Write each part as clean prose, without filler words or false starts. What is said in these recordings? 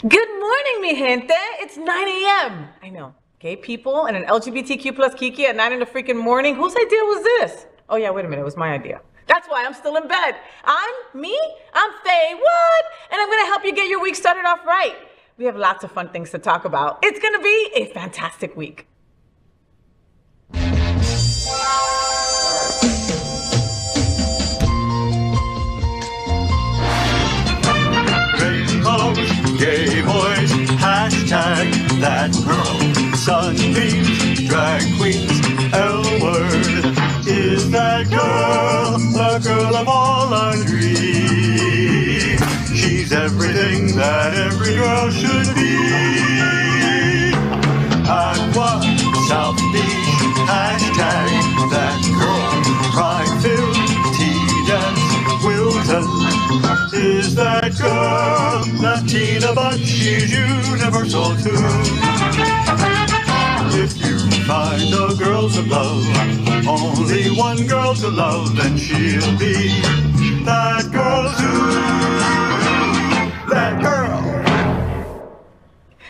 Good morning, mi gente. It's 9 a.m. I know. Gay people and an LGBTQ plus Kiki at 9 in the freaking morning. Whose idea was this? Oh yeah, wait a minute. It was my idea. That's why I'm still in bed. I'm FayWhat, and I'm gonna help you get your week started off right. We have lots of fun things to talk about. It's gonna be a fantastic week. Gay boys, hashtag that girl. Sunbeams, drag queens, L-word. Is that girl the girl of all our dreams? She's everything that every girl should be. Aqua, South Beach, hashtag that girl. Pride-filled, tea-dance, Wilton. Is that girl Latina, but she's universal too? If you find a girl to love, only one girl to love, then she'll be that girl too. That girl.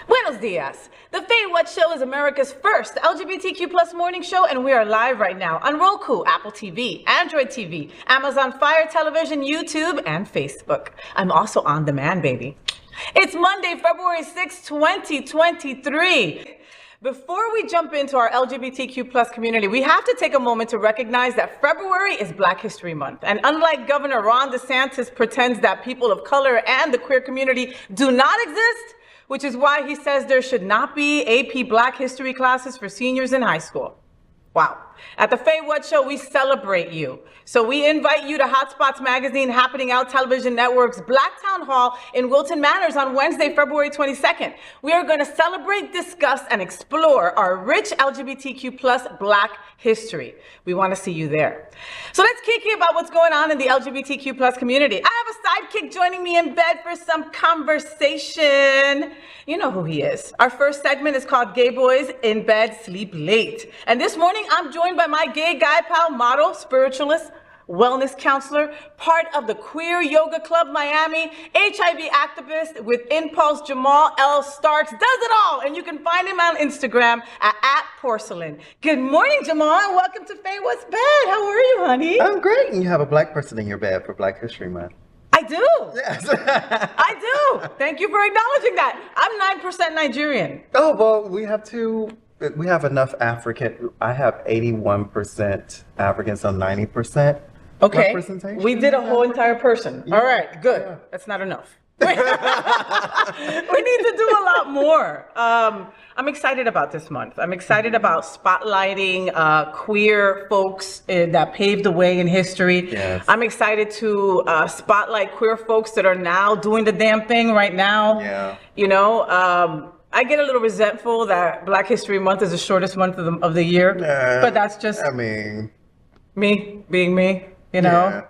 Buenos dias. The FayWhat Show is America's first LGBTQ plus morning show, and we are live right now on Roku, Apple TV, Android TV, Amazon Fire Television, YouTube, and Facebook. I'm also on demand, baby. It's Monday, February 6, 2023. Before we jump into our LGBTQ plus community, we have to take a moment to recognize that February is Black History Month. And unlike Governor Ron DeSantis pretends that people of color and the queer community do not exist, which is why he says there should not be AP Black History classes for seniors in high school. Wow. At the FayWhat Show, we celebrate you. So we invite you to Hotspots Magazine, Happening Out Television Network's Black Town Hall in Wilton Manors on Wednesday, February 22nd. We are going to celebrate, discuss, and explore our rich LGBTQ plus Black history. We want to see you there. So let's kiki about what's going on in the LGBTQ plus community. I have a sidekick joining me in bed for some conversation. You know who he is. Our first segment is called Gay Boys in Bed Sleep Late. And this morning, I'm joined by my gay guy pal, model, spiritualist, wellness counselor, part of the Queer Yoga Club Miami, HIV activist with Impulse, Jamal L. Starks, does it all. And you can find him on Instagram at Porcelain. Good morning, Jamal, and welcome to FayWhat's Bed. How are you, honey? I'm great. And you have a Black person in your bed for Black History Month. I do. Yes. I do. Thank you for acknowledging that. I'm 9% Nigerian. Oh, well, we have enough African. I have 81% African, so 90%. Okay, representation. we did a whole entire person. Yeah. All right, good. Yeah. That's not enough. We need to do a lot more. I'm excited about this month. I'm excited about spotlighting queer folks that paved the way in history. Yes. I'm excited to spotlight queer folks that are now doing the damn thing right now. Yeah. You know, I get a little resentful that Black History Month is the shortest month of the year, but that's just me being me. You know,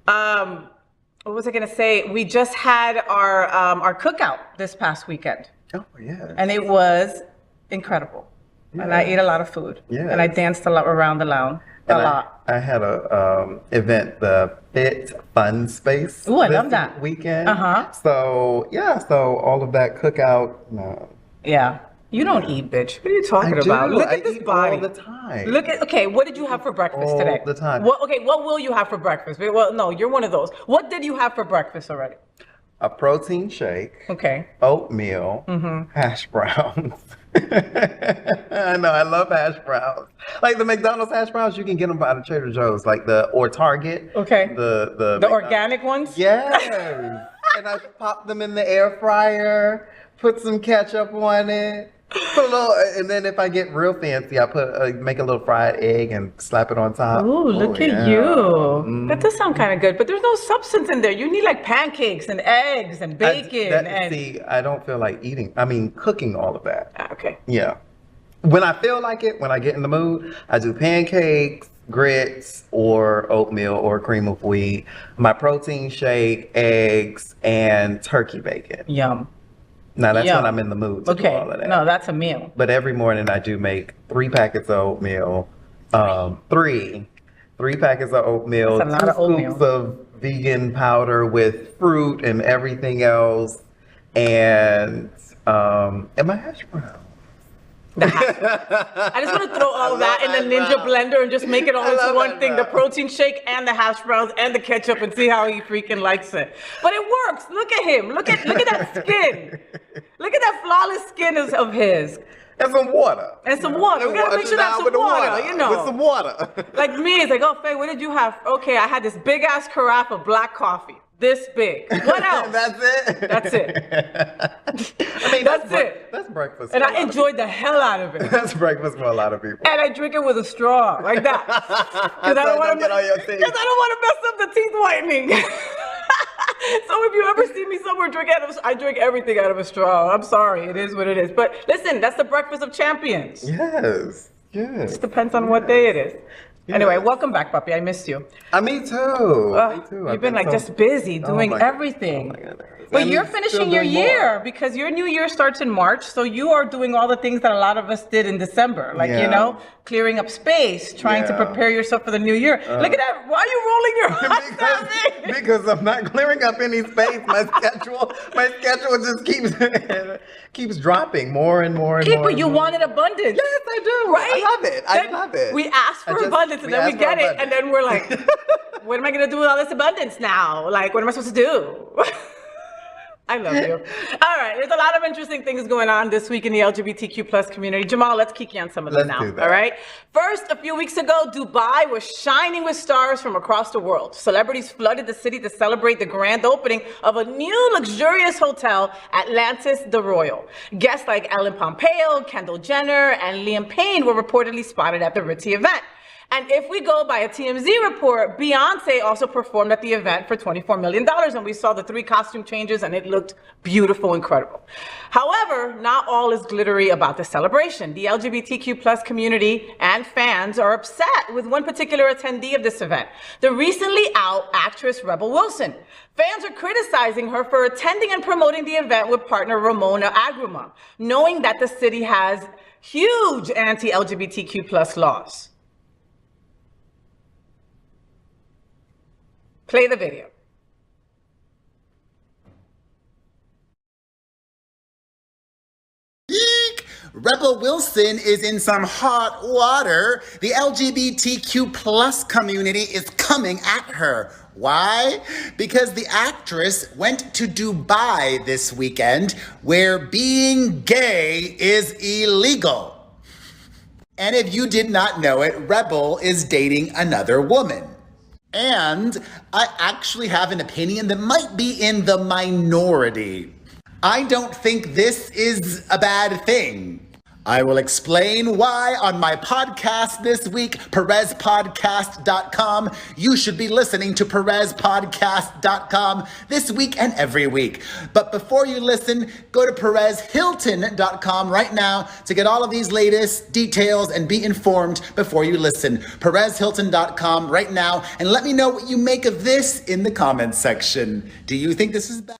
what was I gonna say? We just had our cookout this past weekend. Oh, yeah. And it was incredible. Yeah. And I ate a lot of food. Yeah. And I danced a lot around the lounge. I had a event, the Fit Fun Space. Ooh, I love that weekend. Uh-huh. So all of that cookout. Yeah. You don't eat, bitch. What are you talking about? Look at this body. All the time. Okay, what did you have for breakfast today? All the time. What will you have for breakfast? Well, no, you're one of those. What did you have for breakfast already? A protein shake. Okay. Oatmeal. Hash browns. I know, I love hash browns. Like the McDonald's hash browns, you can get them by the Trader Joe's, or Target. Okay. The organic ones? Yes. And I pop them in the air fryer, put some ketchup on it. And then if I get real fancy, I make a little fried egg and slap it on top. Ooh, look at you. That does sound kind of good, but there's no substance in there. You need like pancakes and eggs and bacon. I don't feel like cooking all of that. Okay. Yeah. When I feel like it, when I get in the mood, I do pancakes, grits, or oatmeal or cream of wheat, my protein shake, eggs, and turkey bacon. Yum. Now that's when I'm in the mood to do all of that. No, that's a meal. But every morning I do make 3 packets of oatmeal, three packets of oatmeal, that's a lot of oatmeal. scoops of vegan powder with fruit and everything else, and my hash brown. I just want to throw all of that in the Ninja blender and just make it all into one thing, the protein shake and the hash browns and the ketchup, and see how he freaking likes it. But it works. Look at him. Look at that skin. Look at that flawless skin of his. And some water. And some water. We gotta make sure that's some water, you know. With some water. Like me, it's like, oh, Faye, what did you have? Okay, I had this big ass carafe of black coffee. This big. What else? That's it? That's it. I mean, that's it. That's breakfast. And I enjoyed the hell out of it. That's breakfast for a lot of people. And I drink it with a straw, like that. Because I don't want to mess up the teeth whitening. So if you ever see me somewhere I drink everything out of a straw. I'm sorry, it is what it is. But listen, that's the breakfast of champions. Yes. Yes. Just depends on what day it is. Yes. Anyway, welcome back, puppy. I missed you. Me too. Me too. You've been like just busy doing everything. Oh my goodness. But you're finishing your year because your new year starts in March. So you are doing all the things that a lot of us did in December. Like, you know, clearing up space, trying to prepare yourself for the new year. Look at that. Why are you rolling your eyes at me? Because I'm not clearing up any space. My schedule just keeps dropping more and more and more. But you wanted abundance. Yes, I do. Right? I love it. I love it. We asked for abundance and then we get it. And then we're like, what am I going to do with all this abundance now? Like, what am I supposed to do? I love you. All right, there's a lot of interesting things going on this week in the LGBTQ plus community. Jamal, let's kiki on some of them now. All right. First, a few weeks ago, Dubai was shining with stars from across the world. Celebrities flooded the city to celebrate the grand opening of a new luxurious hotel, Atlantis the Royal. Guests like Ellen Pompeo, Kendall Jenner, and Liam Payne were reportedly spotted at the ritzy event. And if we go by a TMZ report, Beyonce also performed at the event for $24 million, and we saw the 3 costume changes, and it looked beautiful, incredible. However, not all is glittery about the celebration. The LGBTQ plus community and fans are upset with one particular attendee of this event, the recently out actress Rebel Wilson. Fans are criticizing her for attending and promoting the event with partner Ramona Agruma, knowing that the city has huge anti-LGBTQ plus laws. Play the video. Eek! Rebel Wilson is in some hot water. The LGBTQ plus community is coming at her. Why? Because the actress went to Dubai this weekend, where being gay is illegal. And if you did not know it, Rebel is dating another woman. And I actually have an opinion that might be in the minority. I don't think this is a bad thing. I will explain why on my podcast this week, PerezPodcast.com. You should be listening to PerezPodcast.com this week and every week. But before you listen, go to PerezHilton.com right now to get all of these latest details and be informed before you listen. PerezHilton.com right now, and let me know what you make of this in the comments section. Do you think this is bad?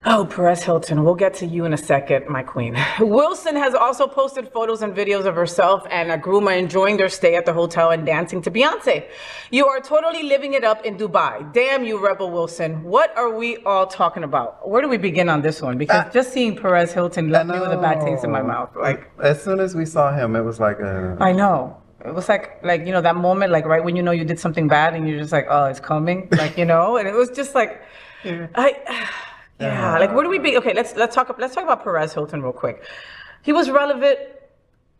Oh, Perez Hilton, we'll get to you in a second, my queen. Wilson has also posted photos and videos of herself and Agruma enjoying their stay at the hotel and dancing to Beyonce. You are totally living it up in Dubai. Damn you, Rebel Wilson. What are we all talking about? Where do we begin on this one? Because just seeing Perez Hilton left me with a bad taste in my mouth. Like, as soon as we saw him, it was like I know. It was like, you know, that moment, like right when you know you did something bad and you're just like, oh, it's coming. Like, you know, and it was just like, yeah, like where do we be? Okay, let's talk about Perez Hilton real quick. He was relevant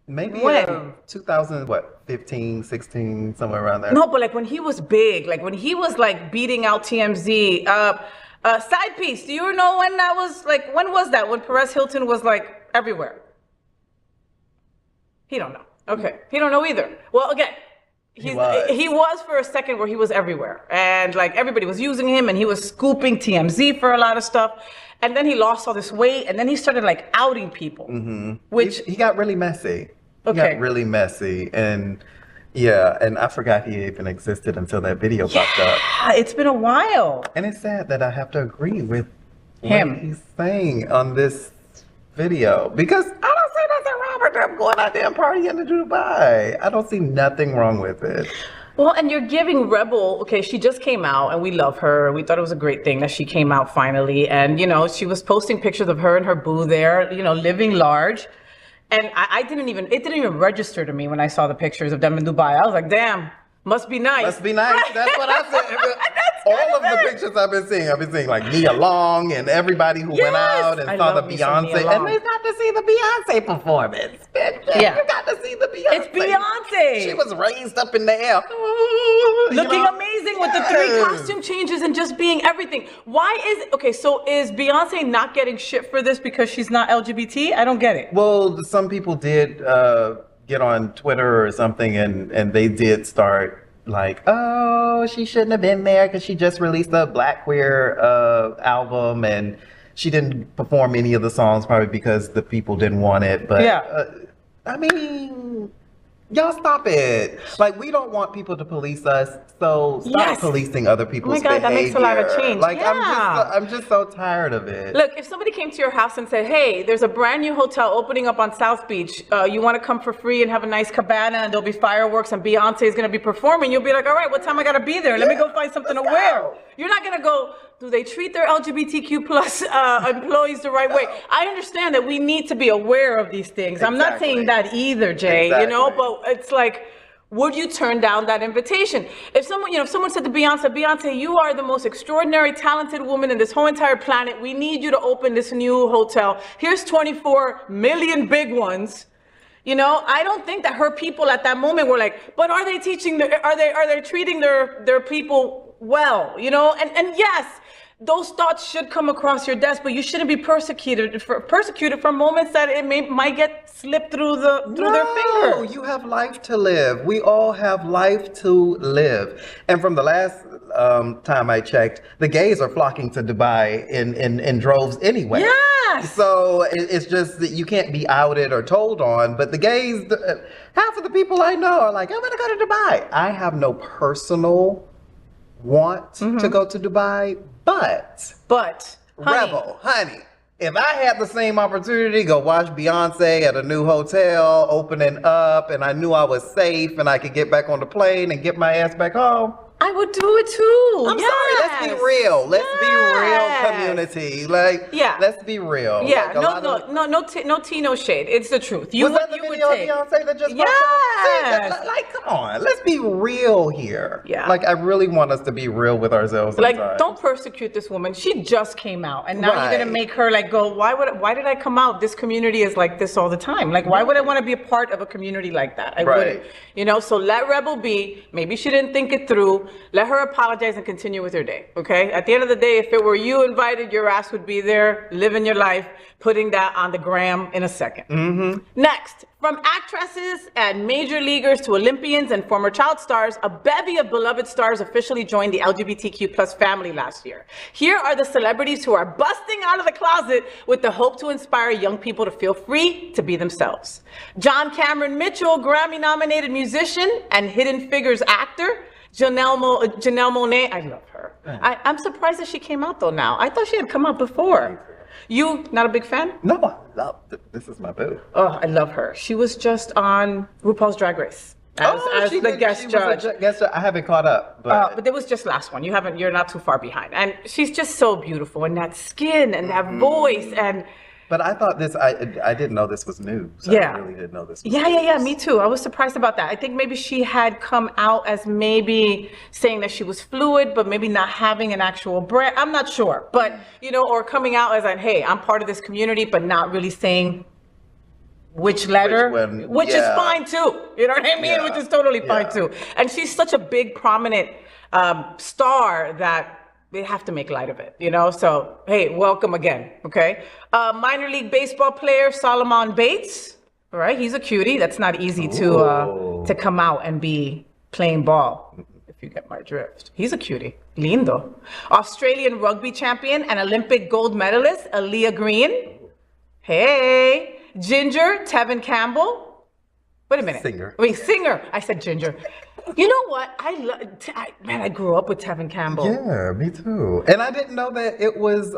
maybe when 2015, 16, somewhere around there. No, but like when he was big, like when he was like beating out TMZ. Side piece. Do you know when that was? Like when was that? When Perez Hilton was like everywhere? He don't know. Okay, he don't know either. Well, again. He was for a second where he was everywhere, and like everybody was using him, and he was scooping TMZ for a lot of stuff, and then he lost all this weight, and then he started like outing people, which he got really messy. Okay, he got really messy, and yeah, and I forgot he even existed until that video popped up. It's been a while, and it's sad that I have to agree with him. What he's saying on this video, because I don't see nothing wrong with them going out there and partying in Dubai. I don't see nothing wrong with it. Well, and you're giving Rebel, okay, she just came out and we love her. We thought it was a great thing that she came out finally. And, she was posting pictures of her and her boo there, living large. And it didn't even register to me when I saw the pictures of them in Dubai. I was like, damn, must be nice. Must be nice. That's what I said. All of the pictures I've been seeing like Nia Long and everybody who went out and saw the Beyonce. And they got to see the Beyonce performance. Yeah. You got to see the Beyonce. It's Beyonce. She was raised up in the air. Looking amazing with the 3 costume changes and just being everything. So is Beyonce not getting shit for this because she's not LGBT? I don't get it. Well, some people did get on Twitter or something and they did start like, oh, she shouldn't have been there because she just released a Black Queer album and she didn't perform any of the songs probably because the people didn't want it. But I mean, y'all stop it. Like, we don't want people to police us, so stop policing other people's behavior. That makes a lot of change. Like, I'm just so tired of it. Look, if somebody came to your house and said, hey, there's a brand new hotel opening up on South Beach. You want to come for free and have a nice cabana and there'll be fireworks and Beyonce is going to be performing. You'll be like, all right, what time I got to be there? Let me go find something to wear. You're not going to go, do they treat their LGBTQ plus employees the right way? I understand that we need to be aware of these things. I'm not saying that either, Jay, but it's like, would you turn down that invitation? If someone said to Beyonce, you are the most extraordinary, talented woman in this whole entire planet. We need you to open this new hotel. Here's 24 million big ones. I don't think that her people at that moment were like, but are they treating their people well? And yes, those thoughts should come across your desk, but you shouldn't be persecuted for moments that might get slipped through their fingers. No, you have life to live. We all have life to live. And from the last time I checked, the gays are flocking to Dubai in droves anyway. Yes. So it's just that you can't be outed or told on. But the gays, half of the people I know are like, I'm going to go to Dubai. I have no personal want to go to Dubai, but Rebel, honey, if I had the same opportunity to go watch Beyonce at a new hotel opening up and I knew I was safe and I could get back on the plane and get my ass back home, I would do it too. I'm sorry, let's be real. Let's be real, community. Let's be real. Yeah, no tea, no shade. It's the truth. Was that the video of Beyonce that just popped up? Come on, let's be real here. Yeah. I really want us to be real with ourselves sometimes. Don't persecute this woman. She just came out, and now you're gonna make her go, why did I come out? This community is like this all the time. Why would I want to be a part of a community like that? I wouldn't. So let Rebel be. Maybe she didn't think it through. Let her apologize and continue with her day, okay? At the end of the day, if it were you invited, your ass would be there, living your life, putting that on the gram in a second. Next, from actresses and major leaguers to Olympians and former child stars, a bevy of beloved stars officially joined the LGBTQ plus family last year. Here are the celebrities who are busting out of the closet with the hope to inspire young people to feel free to be themselves. John Cameron Mitchell, Grammy-nominated musician and Hidden Figures actor. Janelle Monáe, I love her. I'm surprised that she came out though now. I thought she had come out before. You not a big fan? No, I love this is my boo. Oh, I love her. She was just on RuPaul's Drag Race as the guest judge. I haven't caught up, but it was just last one. You're not too far behind. And she's just so beautiful, and that skin and that voice and. But I thought I didn't know this was news. Yeah. I really didn't know this was news. Me too. I was surprised about that. I think maybe she had come out as maybe saying that she was fluid, but maybe not having an actual brand. I'm not sure. But, or coming out as hey, I'm part of this community, but not really saying which letter, which is fine too. You know what I mean? Yeah. Which is totally fine too. And she's such a big, prominent star that they have to make light of it, So, hey, welcome again, okay? Minor league baseball player Solomon Bates, all right? He's a cutie. That's not easy to come out and be playing ball, if you get my drift. He's a cutie. Lindo. Australian rugby champion and Olympic gold medalist Aaliyah Green. Hey. Ginger Tevin Campbell. Wait a minute. Singer. Singer. I said Ginger. You know what? I grew up with Tevin Campbell. Yeah, me too. And I didn't know that it was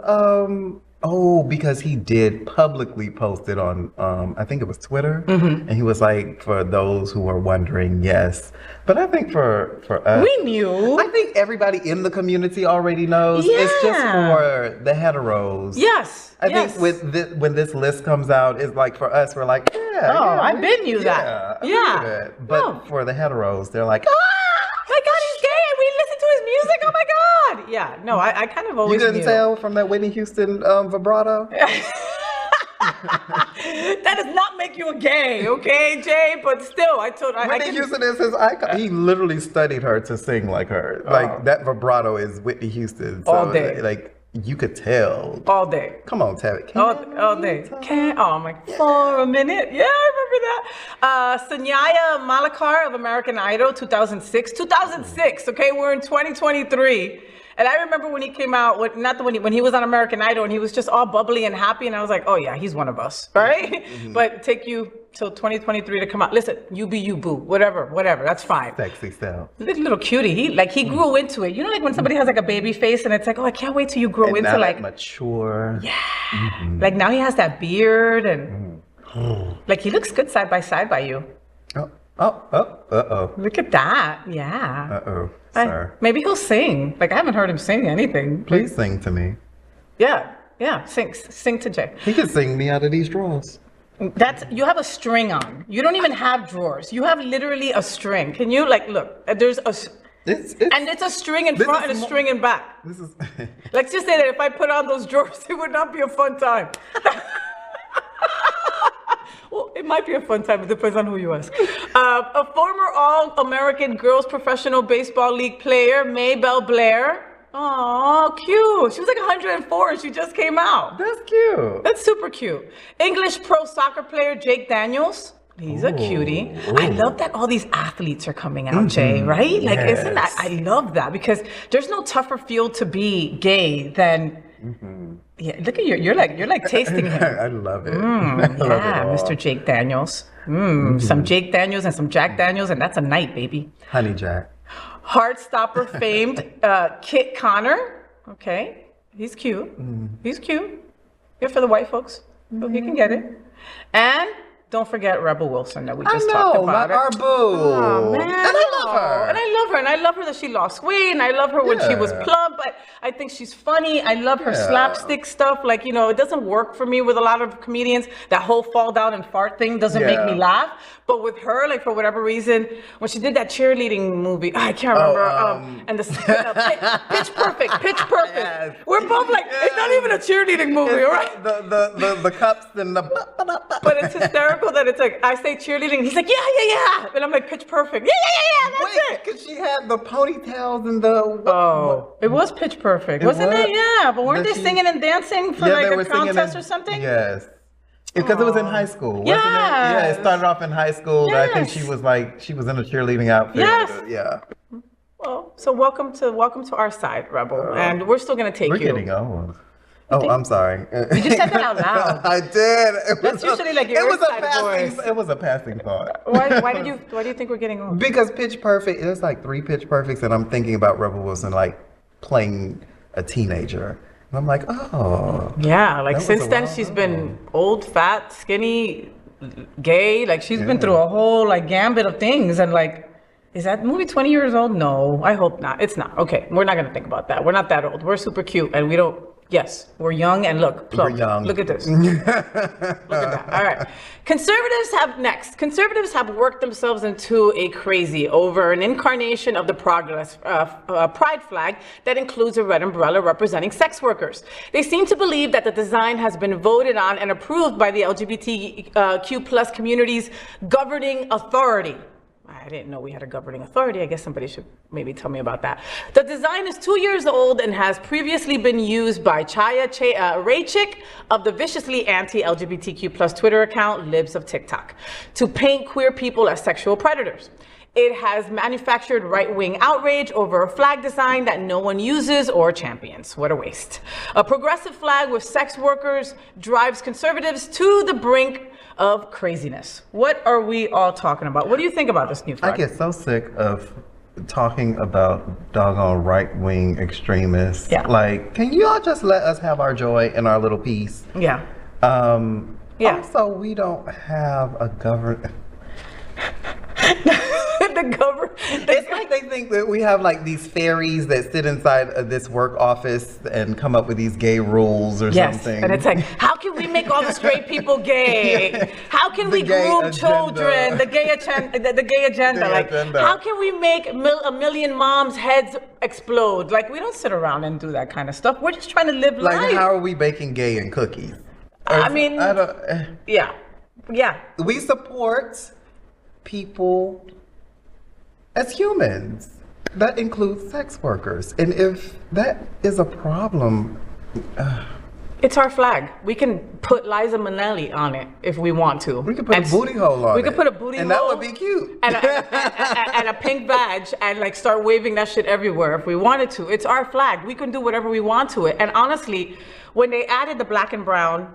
Oh, because he did publicly post it on, I think it was Twitter, and he was like, for those who are wondering, yes. But I think for us, We knew. I think everybody in the community already knows. It's just Yeah. for the heteros. Yes. I yes. think with when this list comes out, it's like for us, we're like, yeah. Oh, yeah, I we- been knew that. Yeah. I Yeah. believe it. But No. for the heteros, they're like, ah! Oh my God, he's gay. We listen to his music. Oh my God. Yeah. No, I kind of You always couldn't knew. tell from that Whitney Houston vibrato? That does not make you a gay, okay, Jay? But still, I Whitney can. Houston is his icon. He literally studied her to sing like her. Like that vibrato is Whitney Houston. So, All day. Like you could tell. All day. Come on, Tabit. All day. Oh my, for a minute. Yeah, I remember that. Sanyaya Malakar of American Idol 2006. 2006, okay? We're in 2023. And I remember when he came out, when he was on American Idol and he was just all bubbly and happy. And I was like, oh yeah, he's one of us, right? But take you till 2023 to come out. Listen, you be you, boo. Whatever. That's fine. Sexy style. Little cutie. He grew into it. You know, like when somebody has like a baby face and it's like, oh, I can't wait till you grow And into now like, that mature. yeah. Like now he has that beard and like he looks good side by you. Uh-oh. Look at that. Yeah. Uh-oh. Sir. Maybe he'll sing. Like I haven't heard him sing anything. Please sing to me. Yeah. Sing to Jay. He can sing me out of these drawers. You have a string on. You don't even have drawers. You have literally a string. Can you look? There's a. And it's a string in front and a string in back. This is. Let's just say that if I put on those drawers, it would not be a fun time. Well, it might be a fun time. It depends on who you ask. A former All-American Girls Professional Baseball League player, Maybelle Blair. Oh, cute. She was like 104 and she just came out. That's cute. That's super cute. English pro soccer player, Jake Daniels. He's a cutie. I love that all these athletes are coming out, Jay, right? Like, isn't that, I love that because there's no tougher field to be gay than, yeah, look at you. You're like tasting him. I love it. I love it Yeah, all. Mr. Jake Daniels. Some Jake Daniels and some Jack Daniels, and that's a night, baby. Honey Jack. Heartstopper famed Kit Connor. Okay, he's cute. He's cute. Good for the white folks. So he can get it. And don't forget Rebel Wilson that we just talked about. Our boo. Oh, man. And I love her. And I love her. And I love her that she lost weight. And I love her when she was Yeah. plump. But I think she's funny. I love her Yeah. slapstick stuff. Like, you know, it doesn't work for me with a lot of comedians. That whole fall down and fart thing doesn't make me Yeah. laugh. But with her, like, for whatever reason, when she did that cheerleading movie, I can't remember. And the Pitch Perfect. Yes. We're both like, it's not even a cheerleading movie, all right? The cups and the. But it's hysterical that it's like, I say cheerleading, he's like, yeah. And I'm like, Pitch Perfect. Yeah, that's Wait, it. because she had the ponytails and the. Oh, it was Pitch Perfect, wasn't was? it? Yeah, but weren't That they she- singing and dancing for they like were a singing contest in- or something? Yes. Because it was in high school, wasn't it? Yeah, Yes. it started off in high school. I think Yes. she was in a cheerleading outfit. Yes. Yeah. Well, so welcome to our side, Rebel, and we're still gonna take We're you. getting old. Oh, I'm sorry. You just said that out loud. I did. That's usually like your inside voice. It was a passing thought. Why do you think we're getting old? Because Pitch Perfect, there's like 3 Pitch Perfects, and I'm thinking about Rebel Wilson like playing a teenager. And I'm like, oh. Yeah, like That was since a then while she's ago. been old, fat, skinny, gay. Like she's been through a whole like gambit of things, and like. Is that movie 20 years old? No, I hope not. It's not. Okay, we're not gonna think about that. We're not that old. We're super cute, and we don't. Yes, we're young, and look, plump. We're young. Look at this. Look at that. All right. Conservatives have worked themselves into a crazy over an incarnation of the pride flag that includes a red umbrella representing sex workers. They seem to believe that the design has been voted on and approved by the LGBTQ plus community's governing authority. I didn't know we had a governing authority. I guess somebody should maybe tell me about that. The design is 2 years old and has previously been used by Chaya Raychick of the viciously anti-LGBTQ plus Twitter account Libs of TikTok to paint queer people as sexual predators. It has manufactured right-wing outrage over a flag design that no one uses or champions. What a waste. A progressive flag with sex workers drives conservatives to the brink of craziness. What are we all talking about? What do you think about this new flag? I get so sick of talking about doggone right-wing extremists. Yeah. Like, can you all just let us have our joy and our little peace? Yeah. Also, we don't have a government. It's like they think that we have like these fairies that sit inside of this work office and come up with these gay rules or something. And it's like, how can we make all the straight people gay? Yeah. How can The we gay groom agenda. children? The gay agenda. Gay Like, agenda. how can we make a million moms' heads explode? Like, we don't sit around and do that kind of stuff. We're just trying to live Like, life. how are we baking gay and cookies? I mean, I don't. yeah. We support people as humans. That includes sex workers. And if that is a problem, It's our flag. We can put Liza Minnelli on it if we want to. we could put a booty hole on it. We could put a booty hole. And that would be cute. And a pink badge and like start waving that shit everywhere if we wanted to. It's our flag. We can do whatever we want to it. And honestly, when they added the black and brown,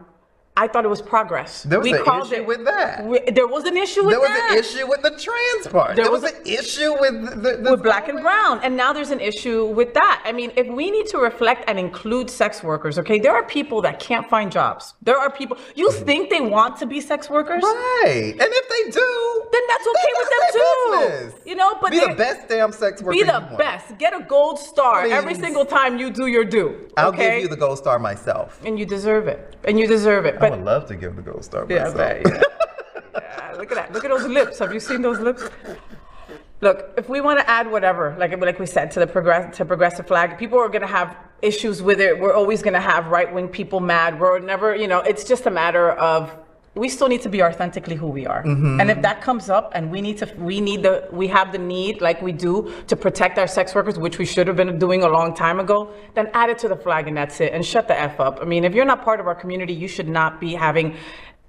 I thought it was progress. There was an issue with that. There was an issue with There was that. an issue with the trans part. There was an issue with the black and brown, and now there's an issue with that. I mean, if we need to reflect and include sex workers, okay, there are people that can't find jobs. There are people, you think they want to be sex workers? Right. And if they do, Then that's okay with them too. business. You know, but be the best damn sex worker. be you the want. best. Get a gold star Please. every single time you do your due. I'll okay? give you the gold star myself. And you deserve it. And you deserve it. I But would love to give the gold star yeah, myself. right, yeah. Look at that. Look at those lips. Have you seen those lips? Look, if we want to add whatever, like we said, to the progressive flag, people are going to have issues with it. We're always going to have right-wing people mad. We're never, it's just a matter of we still need to be authentically who we are. Mm-hmm. And if that comes up and we have the need like we do to protect our sex workers, which we should have been doing a long time ago, then add it to the flag and that's it. And shut the F up. I mean, if you're not part of our community, you should not be having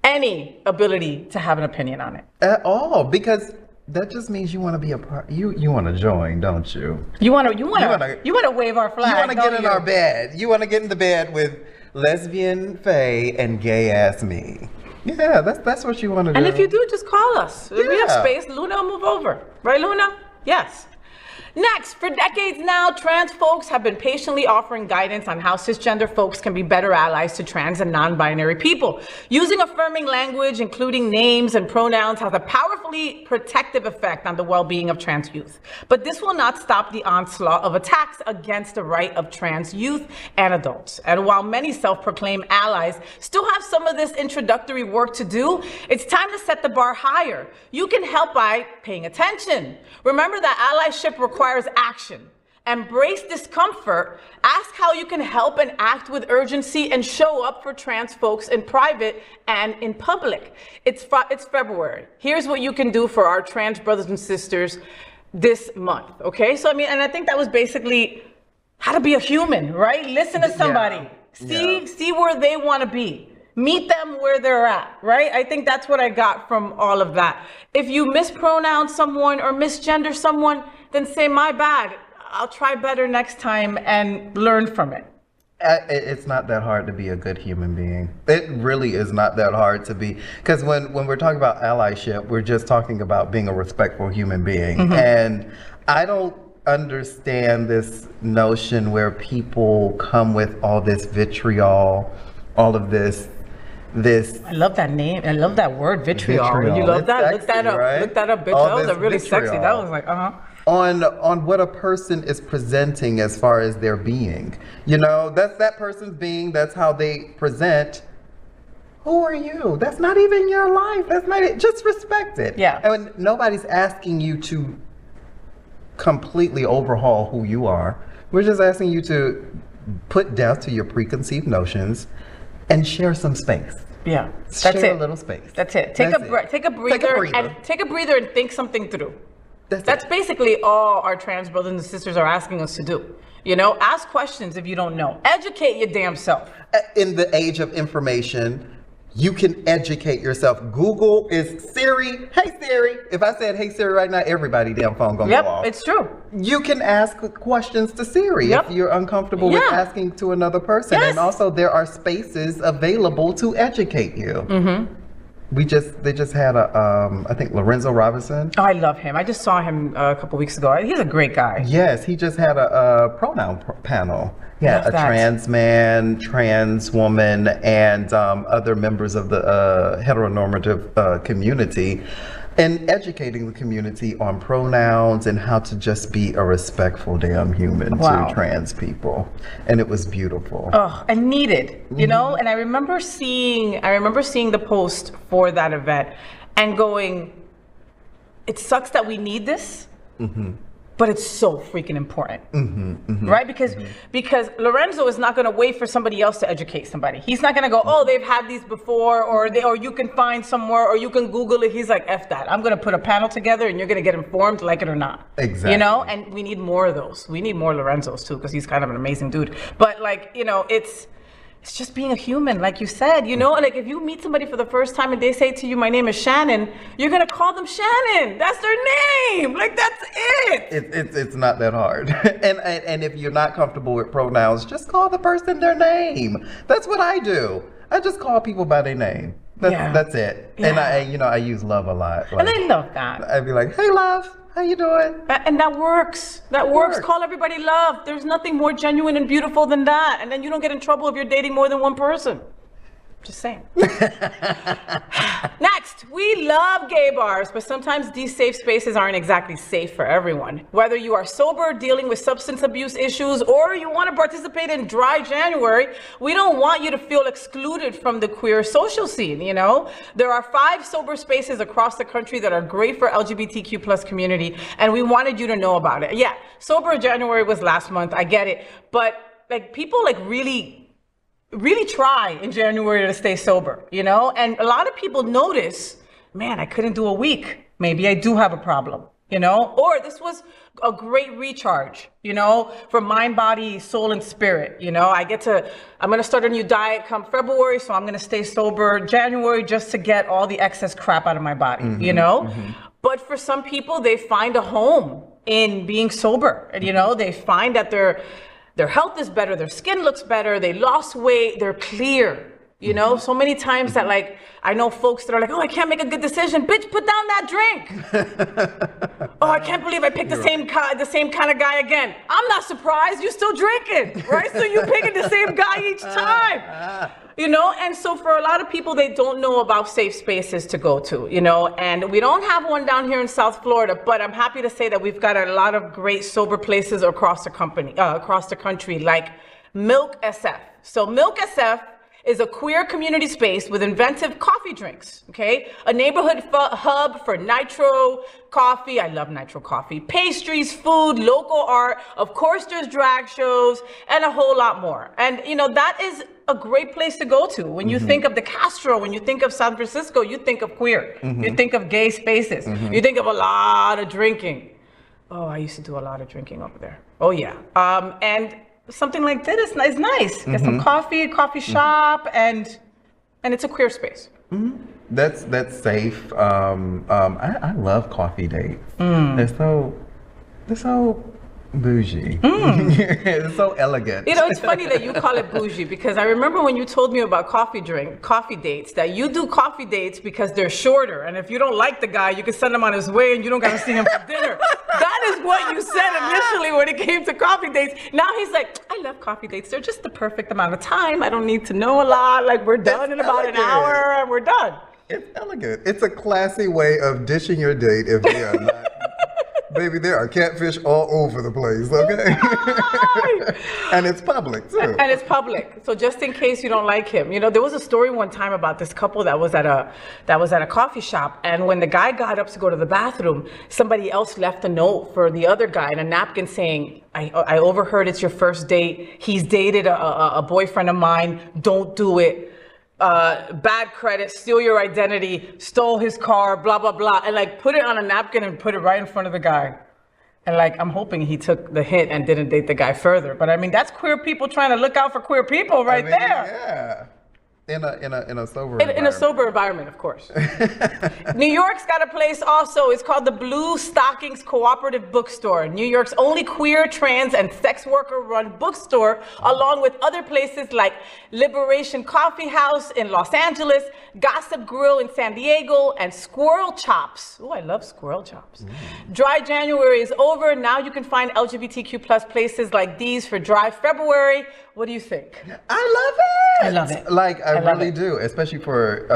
any ability to have an opinion on it. At all, because that just means you want to be a part. You want to join, don't you? You want to wave our flag. You want to get don't in you? our bed. You want to get in the bed with lesbian Faye and gay ass me. Yeah, that's what you want to do. And if you do, just call us. If we have Yeah. space, Luna will move over. Right, Luna? Yes. Next, for decades now, trans folks have been patiently offering guidance on how cisgender folks can be better allies to trans and non-binary people. Using affirming language, including names and pronouns, has a powerfully protective effect on the well-being of trans youth. But this will not stop the onslaught of attacks against the right of trans youth and adults. And while many self-proclaimed allies still have some of this introductory work to do, it's time to set the bar higher. You can help by paying attention. Remember that allyship requires action. Embrace discomfort. Ask how you can help and act with urgency and show up for trans folks in private and in public. It's February. Here's what you can do for our trans brothers and sisters this month. Okay? So, and I think that was basically how to be a human, right? Listen to somebody. See where they want to be. Meet them where they're at, right? I think that's what I got from all of that. If you mispronounce someone or misgender someone, then say, my bad. I'll try better next time and learn from it. It's not that hard to be a good human being. It really is not that hard to be. Because when we're talking about allyship, we're just talking about being a respectful human being. Mm-hmm. And I don't understand this notion where people come with all this vitriol, all of this. I love that name. I love that word, vitriol. You love it's that? sexy, Look that up. right? Look that up, bitch. All That was this a really vitriol. sexy. That was like, on what a person is presenting as far as their being. That's that person's being, that's how they present. Who are you? That's not even your life. That's not it. Just respect it. Yeah. And nobody's asking you to completely overhaul who you are. We're just asking you to put death to your preconceived notions and share some space. Yeah, that's share it. a little space. That's it. Take a breather and think something through. That's basically all our trans brothers and sisters are asking us to do. Ask questions if you don't know. Educate your damn self. In the age of information, you can educate yourself. Google is Siri. Hey Siri. If I said hey Siri right now, everybody damn phone gonna go off. Yep, it's true. You can ask questions to Siri if you're uncomfortable with asking to another person. Yes. And also there are spaces available to educate you. Mm-hmm. They just had I think Lorenzo Robinson. Oh, I love him. I just saw him a couple weeks ago. He's a great guy. Yes, he just had a pronoun panel. Yeah, Love a that. trans man, trans woman, and other members of the heteronormative community, and educating the community on pronouns and how to just be a respectful damn human Wow. to trans people. And it was beautiful. Oh, and needed, you know? And I remember seeing the post for that event and going, it sucks that we need this, but it's so freaking important, right? Because Lorenzo is not going to wait for somebody else to educate somebody. He's not going to go, oh, they've had these before, or you can find somewhere, or you can Google it. He's like, F that. I'm going to put a panel together, and you're going to get informed, like it or not. Exactly. You know, and we need more of those. We need more Lorenzos too, because he's kind of an amazing dude. But like, you know, it's just being a human, like you said, you know, like if you meet somebody for the first time and they say to you, my name is Shannon, you're going to call them Shannon. That's their name. Like, that's it. It's not that hard. and if you're not comfortable with pronouns, just call the person their name. That's what I do. I just call people by their name. That's it. Yeah. And I use love a lot. And I love that. I'd be like, hey, love, how you doing? And that works. That works. works. Call everybody love. There's nothing more genuine and beautiful than that. And then you don't get in trouble if you're dating more than one person. Just saying. Next, we love gay bars, but sometimes these safe spaces aren't exactly safe for everyone. Whether you are sober, dealing with substance abuse issues, or you want to participate in Dry January, we don't want you to feel excluded from the queer social scene, you know? There are 5 sober spaces across the country that are great for LGBTQ plus community, and we wanted you to know about it. Yeah, Sober January was last month, I get it, but like people like really try in January to stay sober, you know? And a lot of people notice, man, I couldn't do a week. Maybe I do have a problem, you know? Or this was a great recharge, you know, for mind, body, soul, and spirit, you know? I'm gonna start a new diet come February, so I'm gonna stay sober January just to get all the excess crap out of my body, you know? But for some people, they find a home in being sober, and, you know, they find that their health is better, their skin looks better, they lost weight, they're clear, you know? So many times that like, I know folks that are like, oh, I can't make a good decision. Bitch, put down that drink. Oh, I can't believe I picked the same kind of guy again. I'm not surprised, you still drinking, right? So you picking the same guy each time. You know, and so for a lot of people, they don't know about safe spaces to go to, you know, and we don't have one down here in South Florida, but I'm happy to say that we've got a lot of great sober places across the country, like Milk SF. So Milk SF is a queer community space with inventive coffee drinks, okay? A neighborhood hub for nitro coffee, I love nitro coffee, pastries, food, local art, of course there's drag shows, and a whole lot more. And you know, that is a great place to go to. When you think of the Castro, when you think of San Francisco, you think of queer. You think of gay spaces. You think of a lot of drinking. Oh, I used to do a lot of drinking over there. Oh yeah. And something like this is nice. Get some coffee, coffee shop, and it's a queer space. That's safe. I love coffee dates. They're so bougie. It's so elegant. You know, it's funny that you call it bougie because I remember when you told me about coffee dates, that you do coffee dates because they're shorter. And if you don't like the guy, you can send him on his way and you don't got to see him for dinner. That is what you said initially when it came to coffee dates. Now he's like, I love coffee dates. They're just the perfect amount of time. I don't need to know a lot. Like we're done in about an hour and we're done. It's elegant. It's a classy way of dishing your date if they are not. Baby, there are catfish all over the place, okay? And it's public, too. And it's public. So just in case you don't like him. You know, there was a story one time about this couple that was at a coffee shop, and when the guy got up to go to the bathroom, somebody else left a note for the other guy in a napkin saying, I overheard it's your first date. He's dated a boyfriend of mine. Don't do it. Bad credit, steal your identity, stole his car, blah, blah, blah. And like put it on a napkin and put it right in front of the guy. And like, I'm hoping he took the hint and didn't date the guy further. But I mean, that's queer people trying to look out for queer people right there. Yeah. In a sober In a sober environment, of course. New York's got a place also. It's called the Blue Stockings Cooperative Bookstore, New York's only queer, trans, and sex worker-run bookstore, along with other places like Liberation Coffee House in Los Angeles, Gossip Grill in San Diego, and Squirrel Chops. Oh, I love Squirrel Chops. Dry January is over. Now you can find LGBTQ plus places like these for Dry February. What do you think? I love it. I love it. Like I love really it. do, especially for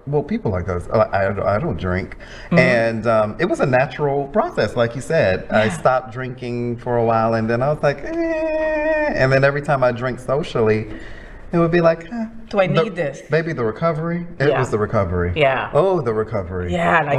well, people like us. I don't drink, and it was a natural process, like you said. I stopped drinking for a while, and then I was like, and then every time I drink socially, it would be like, Do I need this? Maybe the recovery. It was the recovery. Yeah. Oh, the recovery. Yeah, like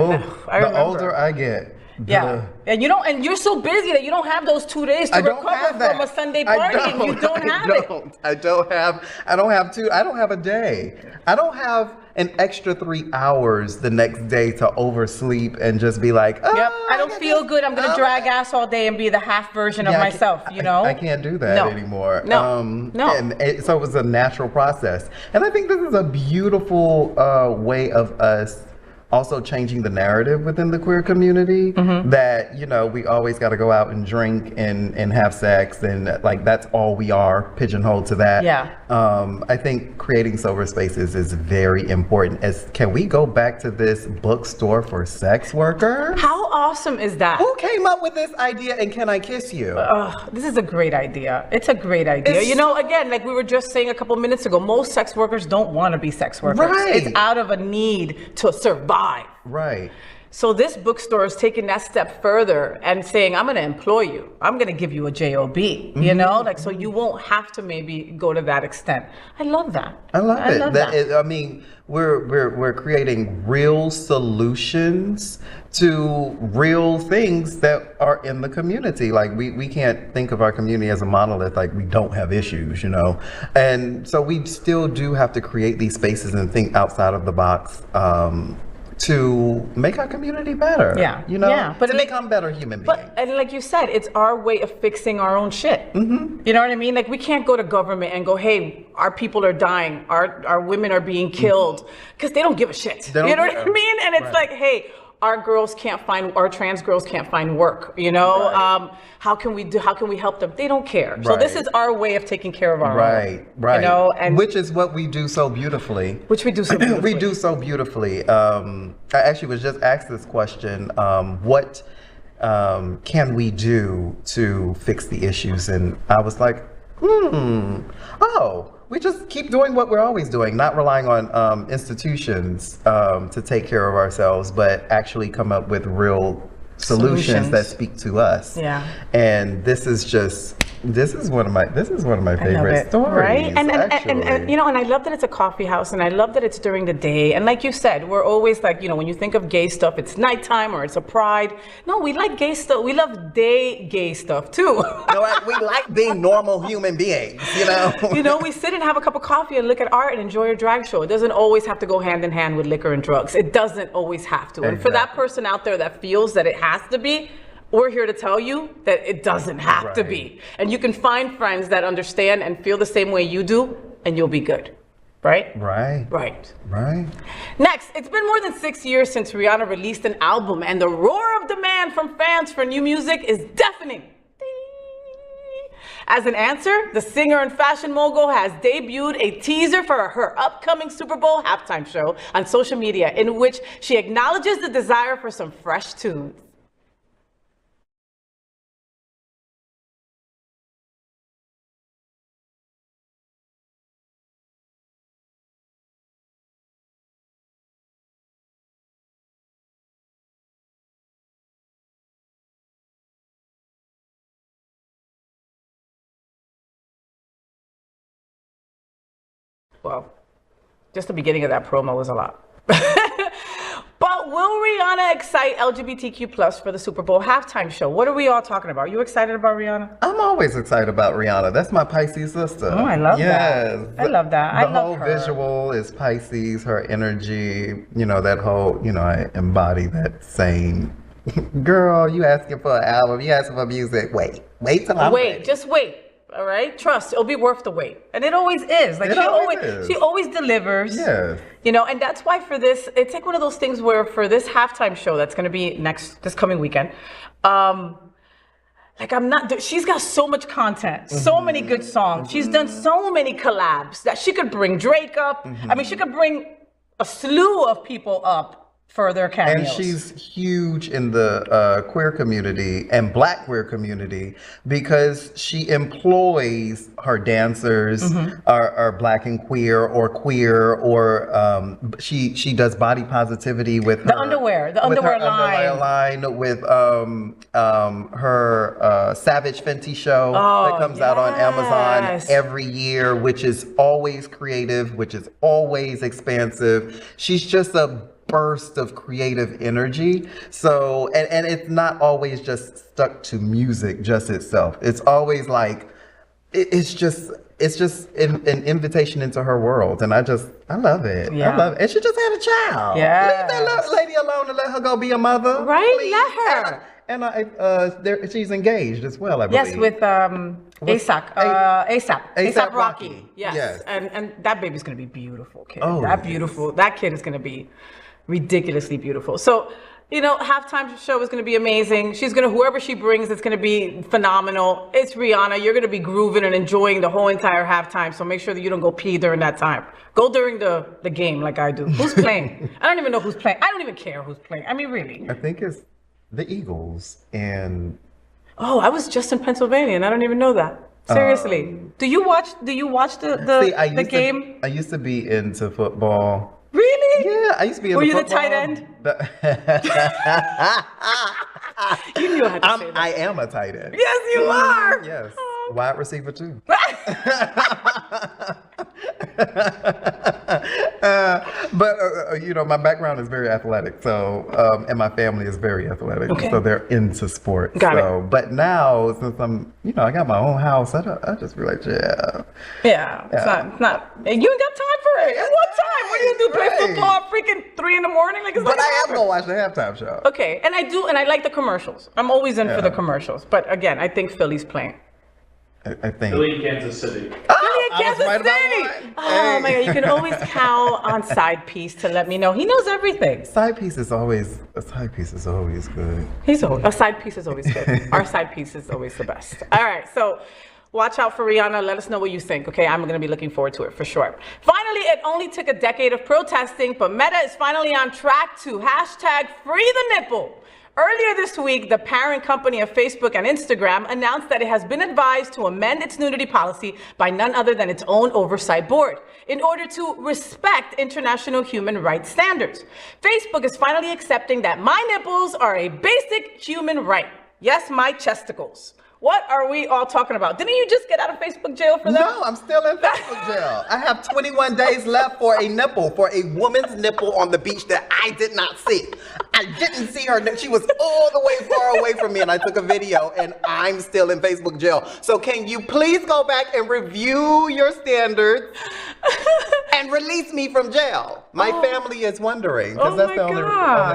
I remember. The older I get. Yeah, and and you're so busy that you don't have those 2 days to recover from a Sunday party, and you don't have it. I don't have a day. I don't have an extra 3 hours the next day to oversleep and just be like, oh, yep, I don't feel good. I'm gonna drag ass all day and be the half version of myself. I can't do that anymore. No. And so it was a natural process, and I think this is a beautiful way of us also changing the narrative within the queer community that, we always got to go out and drink and have sex and like that's all we are, pigeonholed to that. Yeah. I think creating sober spaces is very important. Can we go back to this bookstore for sex workers? How awesome is that? Who came up with this idea, and can I kiss you? This is a great idea. It's a great idea. Again, like we were just saying a couple minutes ago, most sex workers don't want to be sex workers. Right. It's out of a need to survive. Right. So this bookstore is taking that step further and saying, I'm going to employ you. I'm going to give you a job, so you won't have to maybe go to that extent. I love that. I love it. We're creating real solutions to real things that are in the community. Like we can't think of our community as a monolith, like we don't have issues, And so we still do have to create these spaces and think outside of the box to make our community better. But to become better human beings. And like you said, it's our way of fixing our own shit. You know what I mean? Like we can't go to government and go, hey, our people are dying, our women are being killed, because they don't give a shit. You know what I mean? And it's like, hey, our trans girls can't find work, Right. How can we help them? They don't care. Right. So this is our way of taking care of our own. Right. And which is what we do so beautifully. We do so beautifully. I actually was just asked this question, what can we do to fix the issues? And I was like, we just keep doing what we're always doing, not relying on institutions to take care of ourselves, but actually come up with real solutions that speak to us. Yeah. And this is one of my favorite stories. Right? And I love that it's a coffee house, and I love that it's during the day. And like you said, we're always like, when you think of gay stuff, it's nighttime or it's a pride. No, we like gay stuff. We love day gay stuff too. We like being normal human beings, we sit and have a cup of coffee and look at art and enjoy a drag show. It doesn't always have to go hand in hand with liquor and drugs. It doesn't always have to. And for that person out there that feels that it has to be, we're here to tell you that it doesn't have to be. And you can find friends that understand and feel the same way you do, and you'll be good. Right? Right. Next, it's been more than 6 years since Rihanna released an album, and the roar of demand from fans for new music is deafening. As an answer, the singer and fashion mogul has debuted a teaser for her upcoming Super Bowl halftime show on social media, in which she acknowledges the desire for some fresh tunes. Well, just the beginning of that promo was a lot. But will Rihanna excite LGBTQ plus for the Super Bowl halftime show? What are we all talking about? Are you excited about Rihanna? I'm always excited about Rihanna. That's my Pisces sister. Oh, I love that. I love that. The whole visual is Pisces, her energy, that whole, I embody that same, girl, you asking for an album, you asking for music. Wait till I'm ready. Just wait. All right, trust. It'll be worth the wait, and it always is. Like she always delivers. Yes. You know, and that's why for this, it's like one of those things where for this halftime show that's going to be this coming weekend, like she's got so much content, so many good songs. She's done so many collabs that she could bring Drake up. I mean, she could bring a slew of people up for their cameos. And she's huge in the queer community and Black queer community because she employs her dancers are Black and queer, or she does body positivity with the underwear line with her Savage Fenty show that comes out on Amazon every year, which is always creative, which is always expansive. She's just a burst of creative energy. So, and it's not always just stuck to music just itself. It's always like, it's just an invitation into her world. And I love it. Yeah. I love it. And she just had a child. Yeah. Leave that lady alone and let her go be a mother. Right? Please. Let her. And she's engaged as well, I believe. Yes, with ASAP Rocky. Yes. And that baby's gonna be beautiful, kid. That kid is gonna be ridiculously beautiful. So, you know, halftime show is going to be amazing. Whoever she brings, it's going to be phenomenal. It's Rihanna. You're going to be grooving and enjoying the whole entire halftime. So make sure that you don't go pee during that time. Go during the game like I do. Who's playing? I don't even know who's playing. I don't even care who's playing. I mean, really. I think it's the Eagles and... Oh, I was just in Pennsylvania and I don't even know that. Seriously. Do you watch the game? I used to be into football. Really? Yeah, I used to be in Were the you the football. tight end? You knew I had to say that. I am a tight end. Yes, you are. Yes. Wide receiver too. But you know, my background is very athletic, so and my family is very athletic, so they're into sports. Got it. But now, since I'm, you know, I got my own house, I just be like, yeah. It's not. You ain't got time for it. At what time? What are you gonna do? Play football at freaking 3 a.m? Like it's but like I am gonna watch the halftime show. Okay, and I like the commercials. I'm always in for the commercials. But again, I think Philly's playing. I think Philly, Kansas City. Kansas City. Oh my God! You can always count on Side Piece to let me know. He knows everything. Side piece is always good. A side piece is always good. Our side piece is always the best. All right, so watch out for Rihanna. Let us know what you think. Okay, I'm gonna be looking forward to it for sure. Finally, it only took a decade of protesting, but Meta is finally on track to #free the nipple. Earlier this week, the parent company of Facebook and Instagram announced that it has been advised to amend its nudity policy by none other than its own oversight board in order to respect international human rights standards. Facebook is finally accepting that my nipples are a basic human right. Yes, my chesticles. What are we all talking about? Didn't you just get out of Facebook jail for that? No, I'm still in Facebook jail. I have 21 days left for a woman's nipple on the beach that I did not see. I didn't see her. She was all the way far away from me, and I took a video, and I'm still in Facebook jail. So can you please go back and review your standards and release me from jail? My family is wondering, because that's the only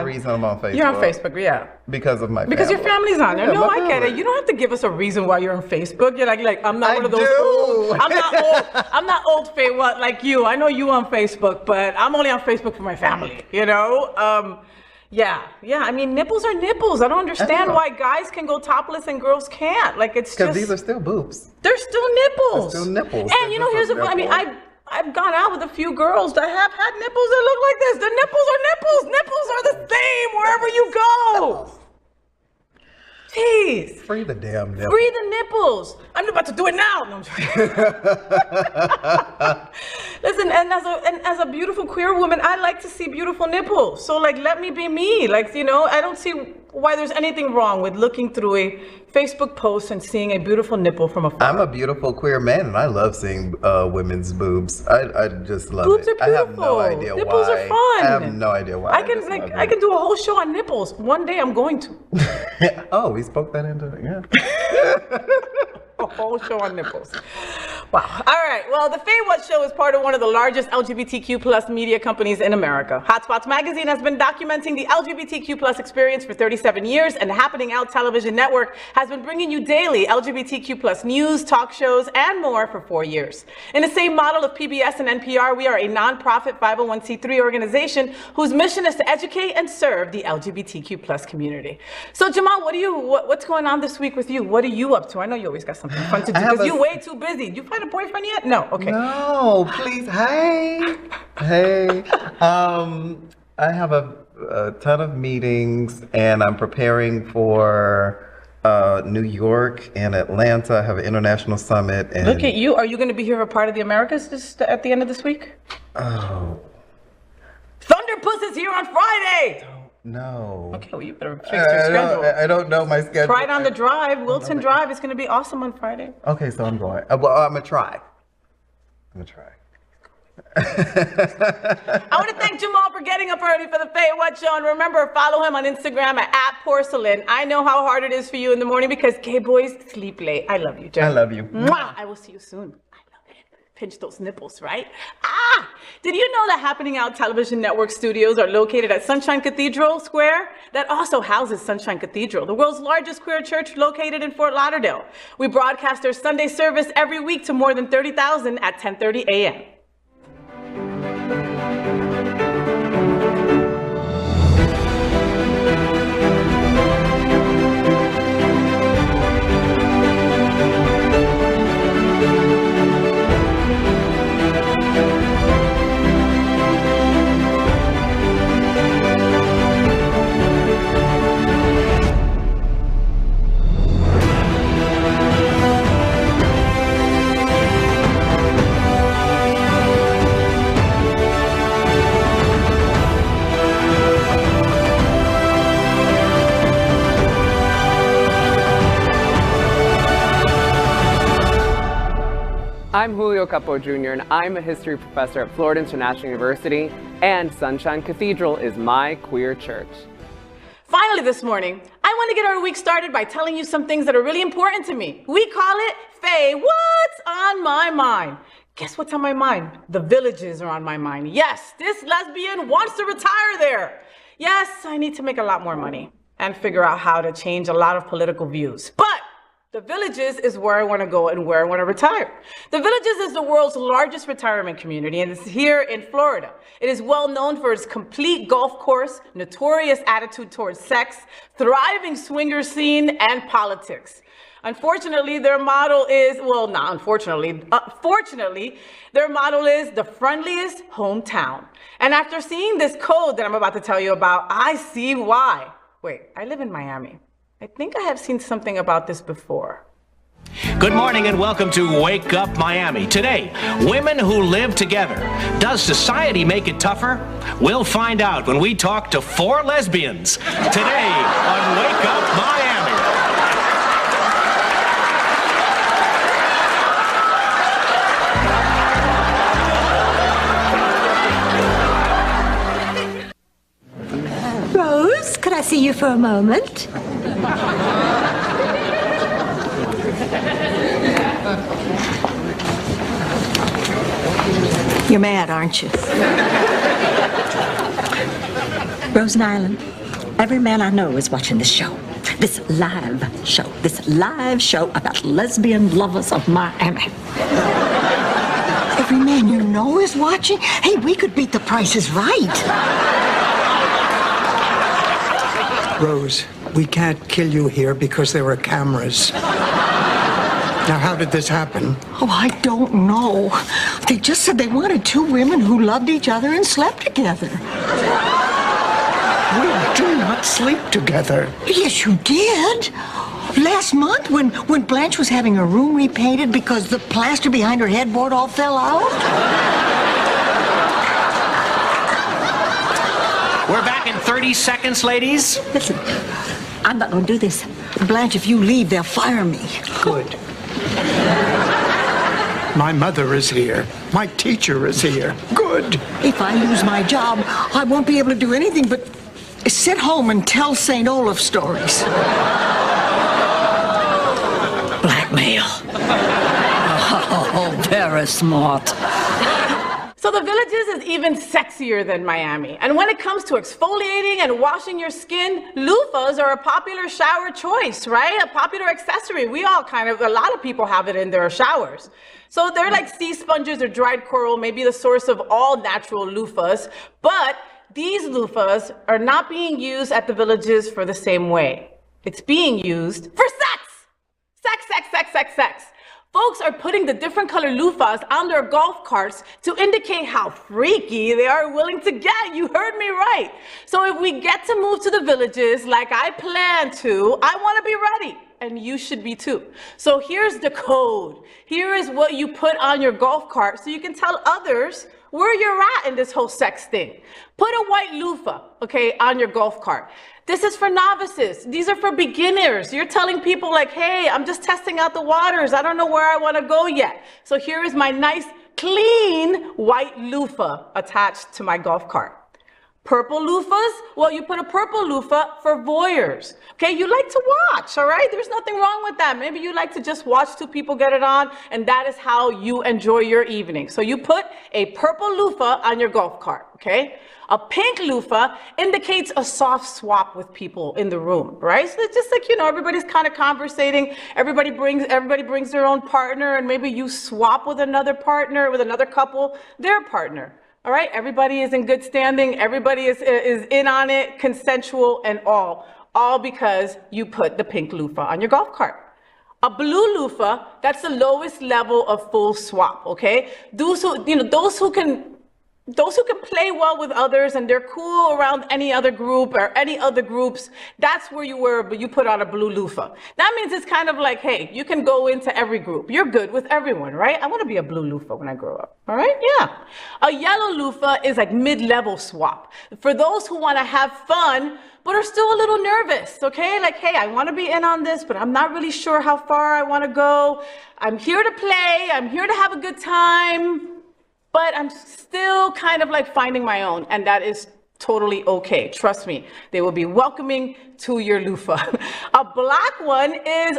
reason I'm on Facebook. You're on Facebook, yeah. Because of my family. Because your family's on there. Yeah, no, my I get it. family. You don't have to give us a reason why you're on Facebook. You're like I'm not one of those do. old. I'm not old FayWhat like you. I know you on Facebook, but I'm only on Facebook for my family. You know. Yeah. I mean, nipples are nipples. I don't understand why guys can go topless and girls can't. Like it's just because these are still boobs. They're still nipples. They're still nipples. And you know, here's the I mean, I've gone out with a few girls that have had nipples that look like this. The nipples are nipples. Nipples are the same wherever you go. Jeez. Free the damn nipples. Free the nipples. I'm about to do it now. No, I'm joking. Listen, and as a beautiful queer woman, I like to see beautiful nipples. So like, let me be me. Like, you know, I don't see why there's anything wrong with looking through a Facebook post and seeing a beautiful nipple from afar. I'm a beautiful queer man, and I love seeing women's boobs. I just love boobs it. Are beautiful. I have no idea nipples why. Are fun. I have no idea why. I can do a whole show on nipples. One day I'm going to. Oh, we spoke that into it. Yeah. A whole show on nipples. Wow. All right. Well, the FayWhat show is part of one of the largest LGBTQ plus media companies in America. Hotspots magazine has been documenting the LGBTQ plus experience for 37 years, and the Happening Out television network has been bringing you daily LGBTQ plus news, talk shows, and more for 4 years. In the same model of PBS and NPR, we are a nonprofit 501c3 organization whose mission is to educate and serve the LGBTQ plus community. So, Jamal, what's going on this week with you? What are you up to? I know you always got something fun to do because you're way too busy. You find a boyfriend yet? No. Okay. No, please. Hey. I have a ton of meetings, and I'm preparing for New York and Atlanta. I have an international summit. And look at you. Are you going to be here for part of the Americas at the end of this week? Oh. Thunderpuss is here on Friday. No. Okay, well, you better fix your schedule. I don't know my schedule. Pride on the Drive, Wilton Drive. It's going to be awesome on Friday. Okay, so I'm going. Well, I'm going to try. I want to thank Jamal for getting up early for the FayWhat show. And remember, follow him on Instagram at @porcelain. I know how hard it is for you in the morning because gay boys sleep late. I love you, Jen. I love you. Mwah! I will see you soon. Pinch those nipples, right? Did you know that Happening Out Television Network studios are located at Sunshine Cathedral Square? That also houses Sunshine Cathedral, the world's largest queer church located in Fort Lauderdale. We broadcast their Sunday service every week to more than 30,000 at 10:30 a.m. I'm Julio Capo Jr., and I'm a history professor at Florida International University, and Sunshine Cathedral is my queer church. Finally this morning, I want to get our week started by telling you some things that are really important to me. We call it Faye, what's on my mind? Guess what's on my mind? The Villages are on my mind. Yes, this lesbian wants to retire there. Yes, I need to make a lot more money and figure out how to change a lot of political views. But the Villages is where I want to go and where I want to retire. The Villages is the world's largest retirement community, and it's here in Florida. It is well known for its complete golf course, notorious attitude towards sex, thriving swinger scene, and politics. Unfortunately, their motto is, well, not unfortunately, fortunately, their motto is the friendliest hometown. And after seeing this code that I'm about to tell you about, I see why. Wait, I live in Miami. I think I have seen something about this before. Good morning and welcome to Wake Up Miami. Today, women who live together. Does society make it tougher? We'll find out when we talk to 4 lesbians. Today on Wake Up Miami. Rose, could I see you for a moment? You're mad, aren't you? Rose and Island, every man I know is watching this show. This live show about lesbian lovers of Miami. Every man you know is watching? Hey, we could beat The Price is Right. Rose, we can't kill you here because there are cameras. Now, how did this happen? Oh, I don't know. They just said they wanted 2 women who loved each other and slept together. We do not sleep together. Yes, you did. Last month when Blanche was having her room repainted because the plaster behind her headboard all fell out. We're back in 30 seconds, ladies. Listen, I'm not going to do this. Blanche, if you leave, they'll fire me. Good. My mother is here. My teacher is here. Good. If I lose my job, I won't be able to do anything but sit home and tell St. Olaf stories. Blackmail. Oh. Oh, very smart. So the Villages is even sexier than Miami. And when it comes to exfoliating and washing your skin, loofahs are a popular shower choice, right? A popular accessory. A lot of people have it in their showers. So they're like sea sponges or dried coral, maybe the source of all natural loofahs. But these loofahs are not being used at the Villages for the same way. It's being used for sex. Sex, sex, sex, sex, sex. Folks are putting the different color loofahs on their golf carts to indicate how freaky they are willing to get. You heard me right. So if we get to move to the Villages like I plan to, I want to be ready. And you should be too. So here's the code. Here is what you put on your golf cart so you can tell others where you're at in this whole sex thing. Put a white loofah, okay, on your golf cart. This is for novices. These are for beginners. You're telling people like, hey, I'm just testing out the waters. I don't know where I want to go yet. So here is my nice, clean white loofah attached to my golf cart. Purple loofahs? Well, you put a purple loofah for voyeurs. Okay, you like to watch, all right? There's nothing wrong with that. Maybe you like to just watch two people get it on, and that is how you enjoy your evening. So you put a purple loofah on your golf cart, okay? A pink loofah indicates a soft swap with people in the room, right? So it's just like, everybody's kind of conversating. Everybody brings their own partner, and maybe you swap with another partner, with another couple, their partner. All right, everybody is in good standing. Everybody is in on it, consensual and all because you put the pink loofah on your golf cart. A blue loofah, that's the lowest level of full swap, okay? Those who can play well with others and they're cool around any other group or any other groups, that's where you put on a blue loofah. That means it's kind of like, hey, you can go into every group. You're good with everyone, right? I want to be a blue loofah when I grow up, all right? Yeah. A yellow loofah is like mid-level swap. For those who want to have fun, but are still a little nervous, okay? Like, hey, I want to be in on this, but I'm not really sure how far I want to go. I'm here to play. I'm here to have a good time. But I'm still kind of like finding my own, and that is totally okay. Trust me, they will be welcoming to your loofah. A black one is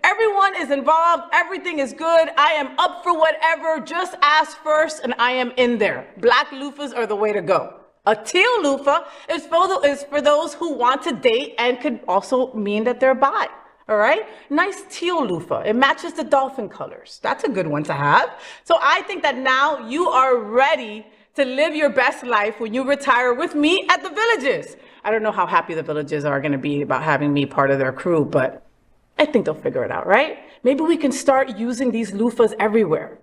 everyone is involved, everything is good, I am up for whatever, just ask first and I am in there. Black loofahs are the way to go. A teal loofah is for those who want to date and could also mean that they're bi. All right, nice teal loofah. It matches the dolphin colors. That's a good one to have. So I think that now you are ready to live your best life when you retire with me at the Villages. I don't know how happy the Villages are going to be about having me part of their crew, but I think they'll figure it out, right? Maybe we can start using these loofahs everywhere.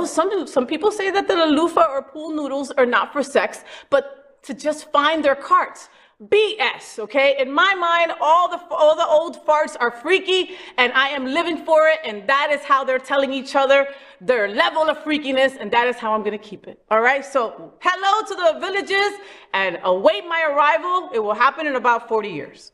Some people say that the loofah or pool noodles are not for sex, but to just find their carts. BS, okay? In my mind, all the old farts are freaky, and I am living for it, and that is how they're telling each other their level of freakiness, and that is how I'm gonna keep it, all right? So, hello to the Villages, and await my arrival. It will happen in about 40 years.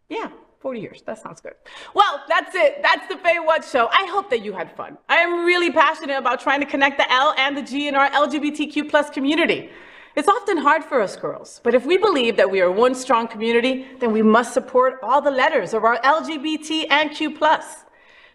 Yeah, 40 years, that sounds good. Well, that's it. That's the FayWhat show. I hope that you had fun. I am really passionate about trying to connect the L and the G in our LGBTQ+ community. It's often hard for us girls, but if we believe that we are one strong community, then we must support all the letters of our LGBT and Q+.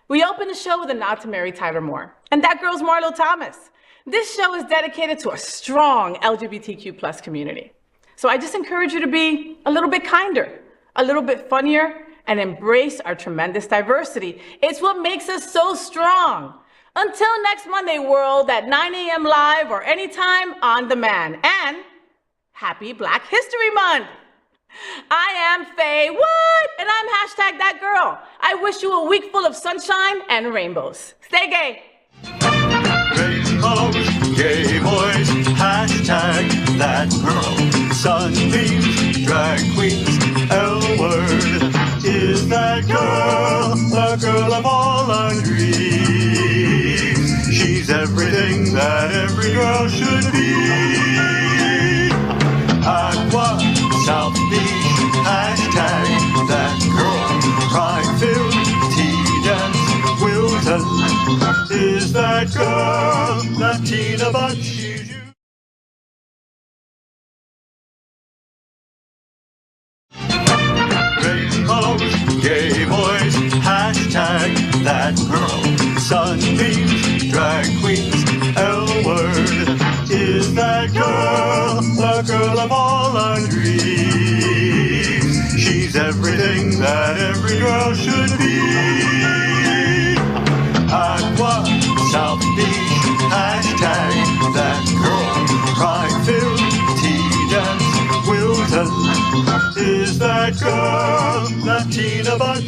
We open the show with a nod to Mary Tyler Moore, and that girl's Marlo Thomas. This show is dedicated to a strong LGBTQ+ community. So I just encourage you to be a little bit kinder, a little bit funnier, and embrace our tremendous diversity. It's what makes us so strong. Until next Monday, world, at 9 a.m. live or anytime on demand. And happy Black History Month. I am FayWhat, and I'm #thatgirl. I wish you a week full of sunshine and rainbows. Stay gay. Rainbows, gay boys, #thatgirl. Sunbeams, drag queens, L-word. Is that girl, the girl of all our dreams? She's everything that every girl should be. Aqua, South Beach, #thatgirl. Pride-filled, tea-dance, Wilton. Is that girl, Latina, but she's you. Rainbows, gay boys, #thatgirl. dreams. She's everything that every girl should be. Aqua, South Beach, hashtag that girl. Pride-filled tea dance, Wilton is that girl. Latina bunch.